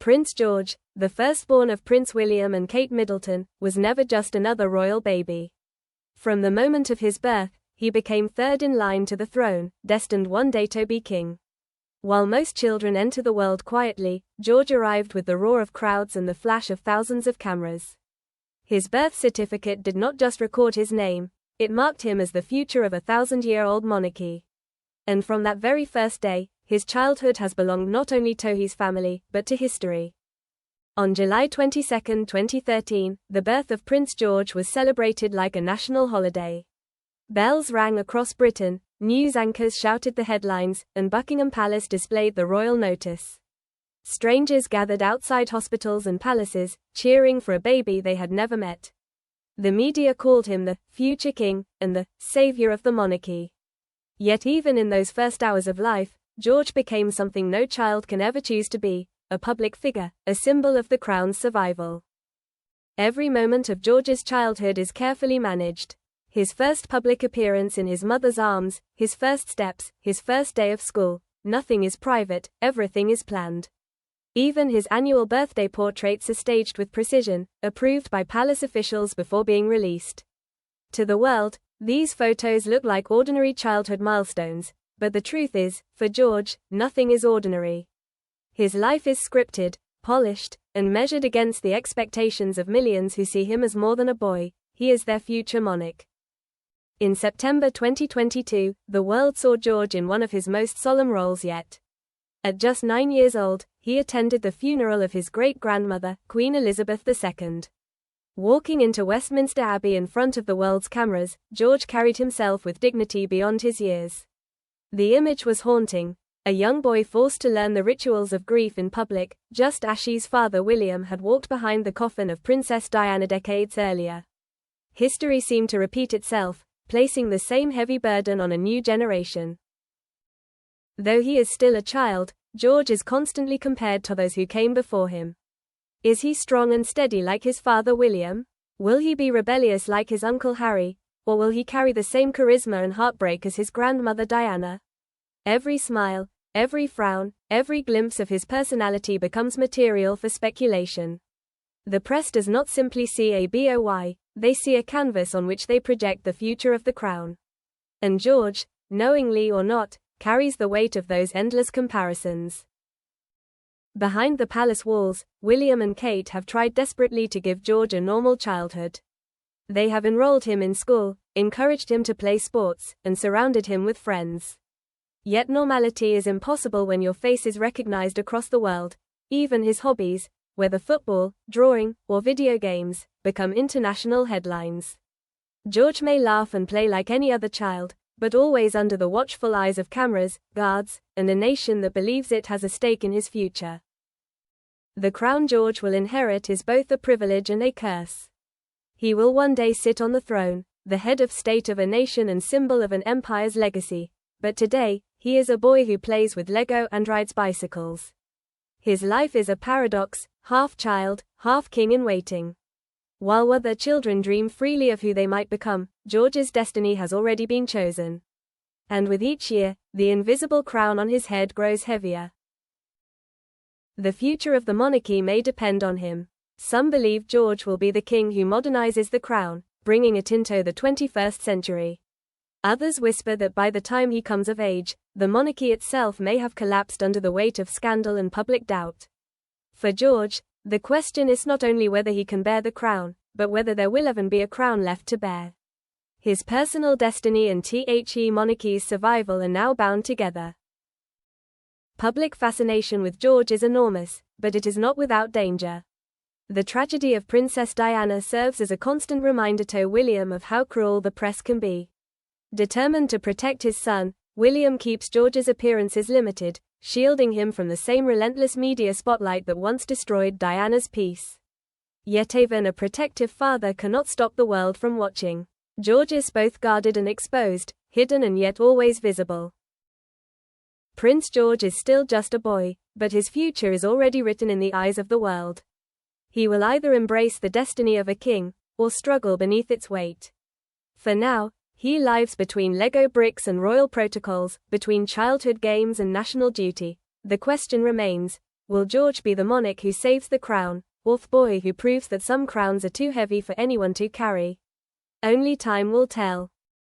Prince George, the firstborn of Prince William and Kate Middleton, was never just another royal baby. From the moment of his birth, he became third in line to the throne, destined one day to be king. While most children enter the world quietly, George arrived with the roar of crowds and the flash of thousands of cameras. His birth certificate did not just record his name, it marked him as the future of a 1,000-year-old monarchy. And from that very first day, his childhood has belonged not only to his family, but to history. On July 22, 2013, the birth of Prince George was celebrated like a national holiday. Bells rang across Britain, news anchors shouted the headlines, and Buckingham Palace displayed the royal notice. Strangers gathered outside hospitals and palaces, cheering for a baby they had never met. The media called him the future king and the savior of the monarchy. Yet even in those first hours of life, George became something no child can ever choose to be, a public figure, a symbol of the crown's survival. Every moment of George's childhood is carefully managed. His first public appearance in his mother's arms, his first steps, his first day of school, nothing is private, everything is planned. Even his annual birthday portraits are staged with precision, approved by palace officials before being released. To the world, these photos look like ordinary childhood milestones, but the truth is, for George, nothing is ordinary. His life is scripted, polished, and measured against the expectations of millions who see him as more than a boy. He is their future monarch. In September 2022, the world saw George in one of his most solemn roles yet. At just 9 years old, he attended the funeral of his great-grandmother, Queen Elizabeth II. Walking into Westminster Abbey in front of the world's cameras, George carried himself with dignity beyond his years. The image was haunting, a young boy forced to learn the rituals of grief in public, just as his father William had walked behind the coffin of Princess Diana decades earlier. History seemed to repeat itself, placing the same heavy burden on a new generation. Though he is still a child, George is constantly compared to those who came before him. Is he strong and steady like his father William? Will he be rebellious like his uncle Harry? Or will he carry the same charisma and heartbreak as his grandmother Diana? Every smile, every frown, every glimpse of his personality becomes material for speculation. The press does not simply see a boy, they see a canvas on which they project the future of the crown. And George, knowingly or not, carries the weight of those endless comparisons. Behind the palace walls, William and Kate have tried desperately to give George a normal childhood. They have enrolled him in school, encouraged him to play sports, and surrounded him with friends. Yet normality is impossible when your face is recognized across the world. Even his hobbies, whether football, drawing, or video games, become international headlines. George may laugh and play like any other child, but always under the watchful eyes of cameras, guards, and a nation that believes it has a stake in his future. The crown George will inherit is both a privilege and a curse. He will one day sit on the throne, the head of state of a nation and symbol of an empire's legacy. But today, he is a boy who plays with Lego and rides bicycles. His life is a paradox, half child, half king in waiting. While other children dream freely of who they might become, George's destiny has already been chosen. And with each year, the invisible crown on his head grows heavier. The future of the monarchy may depend on him. Some believe George will be the king who modernizes the crown, bringing it into the 21st century. Others whisper that by the time he comes of age, the monarchy itself may have collapsed under the weight of scandal and public doubt. For George, the question is not only whether he can bear the crown, but whether there will even be a crown left to bear. His personal destiny and the monarchy's survival are now bound together. Public fascination with George is enormous, but it is not without danger. The tragedy of Princess Diana serves as a constant reminder to William of how cruel the press can be. Determined to protect his son, William keeps George's appearances limited, shielding him from the same relentless media spotlight that once destroyed Diana's peace. Yet even a protective father cannot stop the world from watching. George is both guarded and exposed, hidden and yet always visible. Prince George is still just a boy, but his future is already written in the eyes of the world. He will either embrace the destiny of a king, or struggle beneath its weight. For now, he lives between Lego bricks and royal protocols, between childhood games and national duty. The question remains, Will George be the monarch who saves the crown, or the boy who proves that some crowns are too heavy for anyone to carry? Only time will tell.